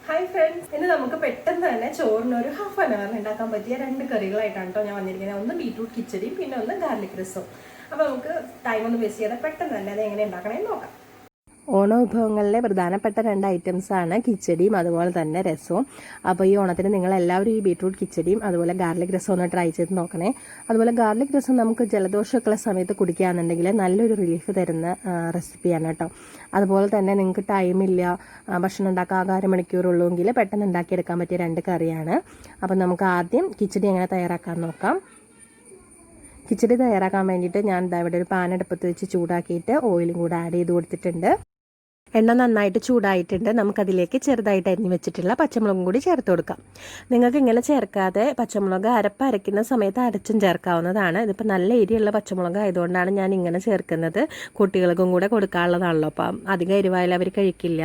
Hi friends, ഇന്ന് നമുക്ക് പെട്ടെന്ന് തന്നെ ചോറിന് ഒരു ഹാഫ് ആൻ അവർ ഉണ്ടാക്കാൻ പറ്റിയ രണ്ട് കറികളായിട്ടാണ് കേട്ടോ ഞാൻ വന്നിരിക്കുന്നത്. ഒന്ന് ബീട്രൂട്ട് കിച്ചടിയും പിന്നെ ഒന്ന് ഗാർലിക് റസവും. അപ്പോൾ നമുക്ക് ടൈം ഒന്നും വേസ്റ്റ് ചെയ്യാതെ പെട്ടെന്ന് തന്നെ അത് എങ്ങനെ ഉണ്ടാക്കണമെന്ന് നോക്കാം. ഓണ വിഭവങ്ങളിലെ പ്രധാനപ്പെട്ട രണ്ട് ഐറ്റംസാണ് കിച്ചടിയും അതുപോലെ തന്നെ രസവും. അപ്പോൾ ഈ ഓണത്തിന് നിങ്ങളെല്ലാവരും ഈ ബീട്രൂട്ട് കിച്ചടിയും അതുപോലെ ഗാർലിക് രസം ഒന്ന് ട്രൈ ചെയ്ത് നോക്കണേ. അതുപോലെ ഗാർലിക് രസം നമുക്ക് ജലദോഷമൊക്കെയുള്ള സമയത്ത് കുടിക്കുകയാണെന്നുണ്ടെങ്കിൽ നല്ലൊരു റിലീഫ് തരുന്ന റെസിപ്പിയാണ് കേട്ടോ. അതുപോലെ തന്നെ നിങ്ങൾക്ക് ടൈമില്ല, ഭക്ഷണം ഉണ്ടാക്കാൻ 1/2 മണിക്കൂറുള്ളൂവെങ്കിൽ പെട്ടെന്ന് ഉണ്ടാക്കിയെടുക്കാൻ പറ്റിയ രണ്ട് കറിയാണ്. അപ്പം നമുക്ക് ആദ്യം കിച്ചടി എങ്ങനെ തയ്യാറാക്കാൻ നോക്കാം. കിച്ചടി തയ്യാറാക്കാൻ വേണ്ടിയിട്ട് ഞാൻ ഇവിടെ ഒരു പാൻ അടുപ്പത്ത് വെച്ച് ചൂടാക്കിയിട്ട് ഓയിലും കൂടെ ആഡ് ചെയ്ത് കൊടുത്തിട്ടുണ്ട്. എണ്ണ നന്നായിട്ട് ചൂടായിട്ടുണ്ട്. നമുക്കതിലേക്ക് ചെറുതായിട്ട് അരിഞ്ഞ് വെച്ചിട്ടുള്ള പച്ചമുളകും കൂടി ചേർത്ത് കൊടുക്കാം. നിങ്ങൾക്ക് ഇങ്ങനെ ചേർക്കാതെ പച്ചമുളക് അരക്കുന്ന സമയത്ത് അരച്ചും ചേർക്കാവുന്നതാണ്. ഇതിപ്പോൾ നല്ല എരിയുള്ള പച്ചമുളക് ആയതുകൊണ്ടാണ് ഞാൻ ഇങ്ങനെ ചേർക്കുന്നത്. കുട്ടികൾക്കും കൂടെ കൊടുക്കാനുള്ളതാണല്ലോ, അപ്പം അധികം എരിവായാലും അവർ കഴിക്കില്ല.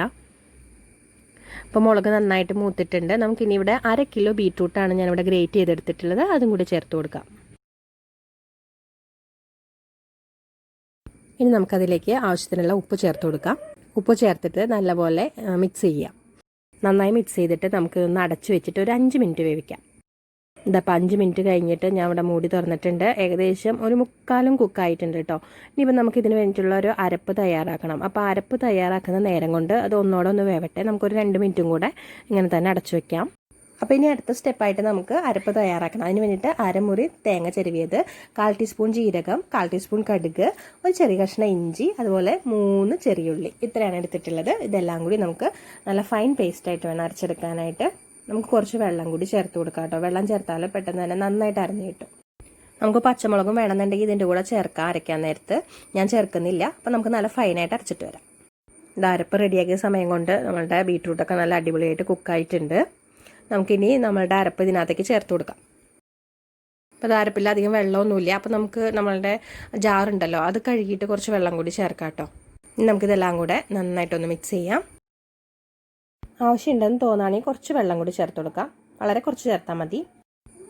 അപ്പോൾ മുളക് നന്നായിട്ട് മൂത്തിട്ടുണ്ട്. നമുക്കിനി ഇവിടെ 1/2 കിലോ ബീട്രൂട്ടാണ് ഞാനിവിടെ ഗ്രേറ്റ് ചെയ്തെടുത്തിട്ടുള്ളത്. അതും കൂടി ചേർത്ത് കൊടുക്കാം. ഇനി നമുക്കതിലേക്ക് ആവശ്യത്തിനുള്ള ഉപ്പ് ചേർത്ത് കൊടുക്കാം. ഉപ്പ് ചേർത്തിട്ട് നല്ലപോലെ മിക്സ് ചെയ്യാം. നന്നായി മിക്സ് ചെയ്തിട്ട് നമുക്ക് ഒന്ന് അടച്ചു വെച്ചിട്ട് ഒരു 5 മിനിറ്റ് വേവിക്കാം. ഇതപ്പോൾ 5 മിനിറ്റ് കഴിഞ്ഞിട്ട് ഞാൻ ഇവിടെ മൂടി തുറന്നിട്ടുണ്ട്. ഏകദേശം ഒരു 3/4 കുക്കായിട്ടുണ്ട് കേട്ടോ. ഇനിയിപ്പോൾ നമുക്കിതിന് വേണ്ടിയിട്ടുള്ള ഒരു അരപ്പ് തയ്യാറാക്കണം. അപ്പോൾ അരപ്പ് തയ്യാറാക്കുന്ന നേരം കൊണ്ട് അത് ഒന്നോടെ ഒന്ന് വേവട്ടെ. നമുക്കൊരു 2 മിനിറ്റും കൂടെ ഇങ്ങനെ തന്നെ അടച്ചു വെക്കാം. അപ്പോൾ ഇനി അടുത്ത സ്റ്റെപ്പായിട്ട് നമുക്ക് അരപ്പ് തയ്യാറാക്കണം. അതിന് വേണ്ടിയിട്ട് അരമുറി തേങ്ങ ചെരുവിയത്, 1/4 ടീസ്പൂൺ ജീരകം, 1/4 ടീസ്പൂൺ കടുക്, ഒരു ചെറിയ കഷ്ണം ഇഞ്ചി, അതുപോലെ 3 ചെറിയുള്ളി, ഇത്രയാണ് എടുത്തിട്ടുള്ളത്. ഇതെല്ലാം കൂടി നമുക്ക് നല്ല ഫൈൻ പേസ്റ്റായിട്ട് വേണം അരച്ചെടുക്കാനായിട്ട്. നമുക്ക് കുറച്ച് വെള്ളം കൂടി ചേർത്ത് കൊടുക്കാം കേട്ടോ. വെള്ളം ചേർത്താൽ പെട്ടെന്ന് തന്നെ നന്നായിട്ട് അരഞ്ഞു കിട്ടും. നമുക്ക് പച്ചമുളകും വേണമെന്നുണ്ടെങ്കിൽ ഇതിൻ്റെ കൂടെ ചേർക്കാം അരയ്ക്കാൻ നേരത്ത്. ഞാൻ ചേർക്കുന്നില്ല. അപ്പോൾ നമുക്ക് നല്ല ഫൈനായിട്ട് അരച്ചിട്ട് വരാം. ഇത് അരപ്പ് റെഡിയാക്കിയ സമയം കൊണ്ട് നമ്മളുടെ ബീട്രൂട്ടൊക്കെ നല്ല അടിപൊളിയായിട്ട് കുക്കായിട്ടുണ്ട്. നമുക്കിനി നമ്മളുടെ അരപ്പ് ഇതിനകത്തേക്ക് ചേർത്ത് കൊടുക്കാം. അപ്പോൾ അത് അരപ്പിൽ അധികം വെള്ളമൊന്നുമില്ല. അപ്പോൾ നമുക്ക് നമ്മളുടെ ജാറുണ്ടല്ലോ അത് കഴുകിയിട്ട് കുറച്ച് വെള്ളം കൂടി ചേർക്കാം കേട്ടോ. ഇനി നമുക്കിതെല്ലാം കൂടെ നന്നായിട്ടൊന്ന് മിക്സ് ചെയ്യാം. ആവശ്യമുണ്ടെന്ന് തോന്നുകയാണെങ്കിൽ കുറച്ച് വെള്ളം കൂടി ചേർത്ത് കൊടുക്കാം. വളരെ കുറച്ച് ചേർത്താൽ മതി.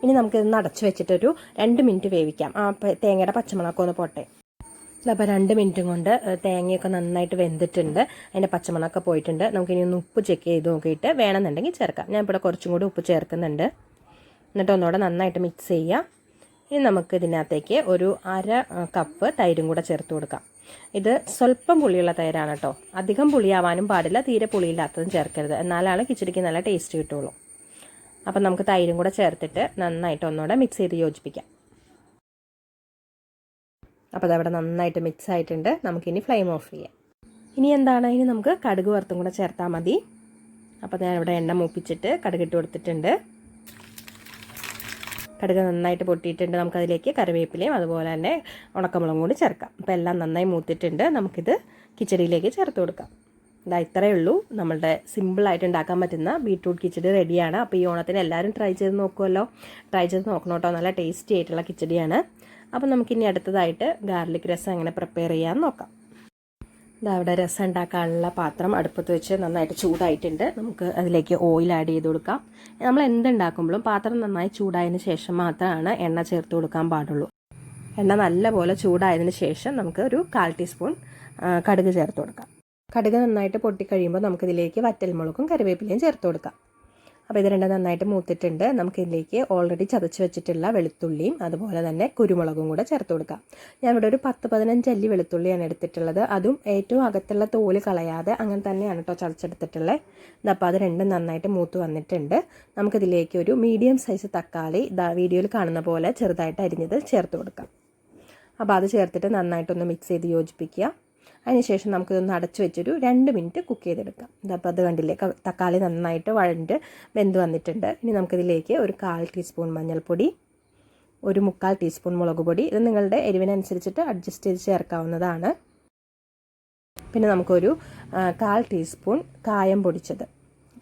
ഇനി നമുക്കിതൊന്ന് അടച്ച് വെച്ചിട്ടൊരു 2 മിനിറ്റ് വേവിക്കാം. തേങ്ങയുടെ പച്ചമുളകൊക്കെ ഒന്ന് പോട്ടെ. അപ്പോൾ 2 മിനിറ്റും കൊണ്ട് തേങ്ങയൊക്കെ നന്നായിട്ട് വെന്തിട്ടുണ്ട്. അതിൻ്റെ പച്ചമണമൊക്കെ പോയിട്ടുണ്ട്. നമുക്കിനി ഒന്ന് ഉപ്പ് ചെക്ക് ചെയ്ത് നോക്കിയിട്ട് വേണമെന്നുണ്ടെങ്കിൽ ചേർക്കാം. ഞാൻ ഇവിടെ കുറച്ചും കൂടി ഉപ്പ് ചേർക്കുന്നുണ്ട്. എന്നിട്ട് ഒന്നുകൂടെ നന്നായിട്ട് മിക്സ് ചെയ്യാം. ഇനി നമുക്ക് ഇതിനകത്തേക്ക് ഒരു 1/2 കപ്പ് തൈരും കൂടെ ചേർത്ത് കൊടുക്കാം. ഇത് സ്വല്പം പുളിയുള്ള തൈരാണ് കേട്ടോ. അധികം പുളിയാവാനും പാടില്ല, തീരെ പുളിയില്ലാത്തതും ചേർക്കരുത്. എന്നാലാണ് കിച്ചടിക്ക് നല്ല ടേസ്റ്റ് കിട്ടുള്ളൂ. അപ്പം നമുക്ക് തൈരും കൂടെ ചേർത്തിട്ട് നന്നായിട്ട് ഒന്നുകൂടെ മിക്സ് ചെയ്ത് യോജിപ്പിക്കാം. അപ്പോൾ അതവിടെ നന്നായിട്ട് മിക്സ് ആയിട്ടുണ്ട്. നമുക്കിനി ഫ്ലെയിം ഓഫ് ചെയ്യാം. ഇനി നമുക്ക് കടുക് വറുത്തും കൂടെ ചേർത്താൽ മതി. അപ്പോൾ ഞാനിവിടെ എണ്ണ മൂപ്പിച്ചിട്ട് കടുക് ഇട്ട് കൊടുത്തിട്ടുണ്ട്. കടുക് നന്നായിട്ട് പൊട്ടിയിട്ടുണ്ട്. നമുക്കതിലേക്ക് കറിവേപ്പിലയും അതുപോലെ തന്നെ ഉണക്കമുളകും കൂടി ചേർക്കാം. അപ്പോൾ എല്ലാം നന്നായി മൂത്തിട്ടുണ്ട്. നമുക്കിത് കിച്ചടിയിലേക്ക് ചേർത്ത് കൊടുക്കാം. ഇത്രയേ ഉള്ളൂ. നമ്മളുടെ സിമ്പിളായിട്ട് ഉണ്ടാക്കാൻ പറ്റുന്ന ബീട്രൂട്ട് കിച്ചടി റെഡിയാണ്. അപ്പോൾ ഈ ഓണത്തിന് എല്ലാവരും ട്രൈ ചെയ്ത് നോക്കുമല്ലോ. ട്രൈ ചെയ്ത് നോക്കണം കേട്ടോ. നല്ല ടേസ്റ്റി ആയിട്ടുള്ള കിച്ചടിയാണ്. അപ്പോൾ നമുക്കിനി അടുത്തതായിട്ട് ഗാർലിക് രസം എങ്ങനെ പ്രിപ്പയർ ചെയ്യാമെന്ന് നോക്കാം. അവിടെ രസം ഉണ്ടാക്കാനുള്ള പാത്രം അടുപ്പത്ത് വെച്ച് നന്നായിട്ട് ചൂടായിട്ടുണ്ട്. നമുക്ക് അതിലേക്ക് ഓയിൽ ആഡ് ചെയ്ത് കൊടുക്കാം. നമ്മൾ എന്തുണ്ടാക്കുമ്പോഴും പാത്രം നന്നായി ചൂടായതിന് ശേഷം മാത്രമാണ് എണ്ണ ചേർത്ത് കൊടുക്കാൻ പാടുള്ളൂ. എണ്ണ നല്ലപോലെ ചൂടായതിന് ശേഷം നമുക്ക് ഒരു 1/4 ടീസ്പൂൺ കടുക് ചേർത്ത് കൊടുക്കാം. കടുക് നന്നായിട്ട് പൊട്ടിക്കഴിയുമ്പോൾ നമുക്കിതിലേക്ക് വറ്റൽമുളകും കറിവേപ്പിലയും ചേർത്ത് കൊടുക്കാം. അപ്പോൾ ഇത് രണ്ടും നന്നായിട്ട് മൂത്തിട്ടുണ്ട്. നമുക്കിതിലേക്ക് ഓൾറെഡി ചതച്ച് വെച്ചിട്ടുള്ള വെളുത്തുള്ളിയും അതുപോലെ തന്നെ കുരുമുളകും കൂടെ ചേർത്ത് കൊടുക്കാം. ഞാൻ ഇവിടെ ഒരു 10-15 അല്ലി വെളുത്തുള്ളിയാണ് എടുത്തിട്ടുള്ളത്. അതും ഏറ്റവും അകത്തുള്ള തോല് കളയാതെ അങ്ങനെ തന്നെയാണ് കേട്ടോ ചതച്ചെടുത്തിട്ടുള്ളത്. അപ്പോൾ അത് രണ്ടും നന്നായിട്ട് മൂത്ത് വന്നിട്ടുണ്ട്. നമുക്കിതിലേക്ക് ഒരു മീഡിയം സൈസ് തക്കാളി വീഡിയോയിൽ കാണുന്ന പോലെ ചെറുതായിട്ട് അരിഞ്ഞത് ചേർത്ത് കൊടുക്കാം. അപ്പോൾ അത് ചേർത്തിട്ട് നന്നായിട്ടൊന്ന് മിക്സ് ചെയ്ത് യോജിപ്പിക്കുക. അതിനുശേഷം നമുക്കിതൊന്ന് അടച്ചു വെച്ചൊരു 2 മിനിറ്റ് കുക്ക് ചെയ്തെടുക്കാം. അപ്പോൾ അത് കണ്ടില്ലേ, തക്കാളി നന്നായിട്ട് വഴണ്ട് വെന്ത് വന്നിട്ടുണ്ട്. ഇനി നമുക്കിതിലേക്ക് ഒരു 1/4 ടീസ്പൂൺ മഞ്ഞൾപ്പൊടി, ഒരു 3/4 ടീസ്പൂൺ മുളക് പൊടി, ഇത് നിങ്ങളുടെ എരിവിനനുസരിച്ചിട്ട് അഡ്ജസ്റ്റ് ചെയ്ത് ചേർക്കാവുന്നതാണ്. പിന്നെ നമുക്കൊരു 1/4 ടീസ്പൂൺ കായം പൊടിച്ചത്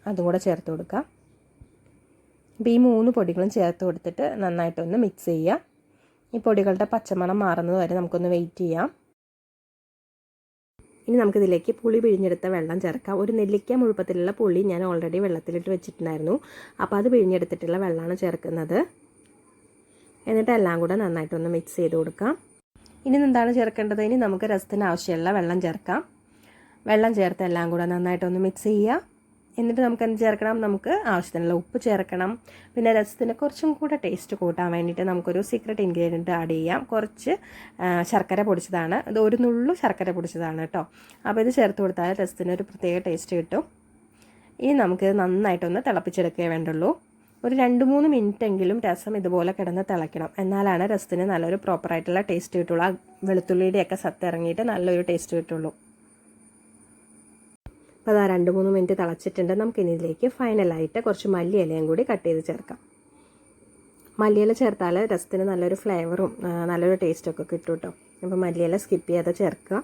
അതും കൂടെ ചേർത്ത് കൊടുക്കാം. അപ്പോൾ ഈ 3 പൊടികളും ചേർത്ത് കൊടുത്തിട്ട് നന്നായിട്ടൊന്ന് മിക്സ് ചെയ്യുക. ഈ പൊടികളുടെ പച്ചമണം മാറുന്നത് വരെ നമുക്കൊന്ന് വെയിറ്റ് ചെയ്യാം. ഇനി നമുക്കിതിലേക്ക് പുളി പിഴിഞ്ഞെടുത്ത വെള്ളം ചേർക്കാം. ഒരു നെല്ലിക്ക മുഴുപ്പത്തിലുള്ള പുളി ഞാൻ ഓൾറെഡി വെള്ളത്തിലിട്ട് വെച്ചിട്ടുണ്ടായിരുന്നു. അപ്പോൾ അത് പിഴിഞ്ഞെടുത്തിട്ടുള്ള വെള്ളമാണ് ചേർക്കുന്നത്. എന്നിട്ട് എല്ലാം കൂടെ നന്നായിട്ടൊന്ന് മിക്സ് ചെയ്ത് കൊടുക്കാം. ഇനി എന്താണ് ചേർക്കേണ്ടത്? ഇനി നമുക്ക് രസത്തിന് ആവശ്യമുള്ള വെള്ളം ചേർക്കാം. വെള്ളം ചേർത്ത് എല്ലാം കൂടെ നന്നായിട്ടൊന്ന് മിക്സ് ചെയ്യുക. എന്നിട്ട് നമുക്ക് എന്ത് ചേർക്കണം, നമുക്ക് ആവശ്യത്തിനുള്ള ഉപ്പ് ചേർക്കണം. പിന്നെ രസത്തിന് കുറച്ചും കൂടെ ടേസ്റ്റ് കൂട്ടാൻ വേണ്ടിയിട്ട് നമുക്കൊരു സീക്രട്ട് ഇൻഗ്രീഡിയൻറ്റ് ആഡ് ചെയ്യാം. കുറച്ച് ശർക്കര പൊടിച്ചതാണ്, ഇത് ഒരു നുള്ളു ശർക്കര പൊടിച്ചതാണ് കേട്ടോ. അപ്പോൾ ഇത് ചേർത്ത് കൊടുത്താൽ രസത്തിന് ഒരു പ്രത്യേക ടേസ്റ്റ് കിട്ടും. ഇനി നമുക്ക് നന്നായിട്ടൊന്ന് തിളപ്പിച്ചെടുക്കേ വേണ്ടുള്ളൂ. ഒരു 2-3 മിനിറ്റെങ്കിലും രസം ഇതുപോലെ കിടന്ന് തിളയ്ക്കണം. എന്നാലാണ് രസത്തിന് നല്ലൊരു പ്രോപ്പറായിട്ടുള്ള ടേസ്റ്റ് കിട്ടുള്ളൂ. ആ വെളുത്തുള്ളിയുടെയൊക്കെ സത്ത് ഇറങ്ങിയിട്ട് നല്ലൊരു ടേസ്റ്റ് കിട്ടുള്ളൂ. അപ്പോൾ അതാ 2-3 മിനിറ്റ് തിളച്ചിട്ടുണ്ട്. നമുക്കിനി ഇതിലേക്ക് ഫൈനലായിട്ട് കുറച്ച് മല്ലിയിലയും കൂടി കട്ട് ചെയ്ത് ചേർക്കാം. മല്ലിയില ചേർത്താൽ രസത്തിന് നല്ലൊരു ഫ്ലേവറും നല്ലൊരു ടേസ്റ്റൊക്കെ കിട്ടും കേട്ടോ. അപ്പോൾ മല്ലിയില സ്കിപ്പ് ചെയ്യാതെ ചേർക്കുക.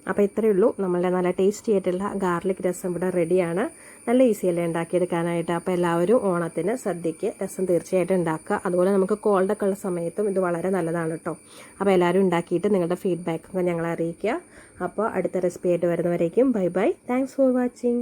അപ്പോൾ ഇത്രയേ ഉള്ളൂ, നമ്മളുടെ നല്ല ടേസ്റ്റി ആയിട്ടുള്ള ഗാർലിക് രസം ഇവിടെ റെഡിയാണ്. നല്ല ഈസിയല്ലേ ഉണ്ടാക്കിയെടുക്കാനായിട്ട്. അപ്പോൾ എല്ലാവരും ഓണത്തിന് സദ്യയ്ക്ക് രസം തീർച്ചയായിട്ടും ഉണ്ടാക്കുക. അതുപോലെ നമുക്ക് കോൾഡൊക്കെ ഉള്ള സമയത്തും ഇത് വളരെ നല്ലതാണ് കേട്ടോ. അപ്പോൾ എല്ലാവരും ഉണ്ടാക്കിയിട്ട് നിങ്ങളുടെ ഫീഡ്ബാക്കൊക്കെ ഞങ്ങളെ അറിയിക്കുക. അപ്പോൾ അടുത്ത റെസിപ്പി ആയിട്ട് വരുന്നവരേക്കും bye bye. Thanks for watching.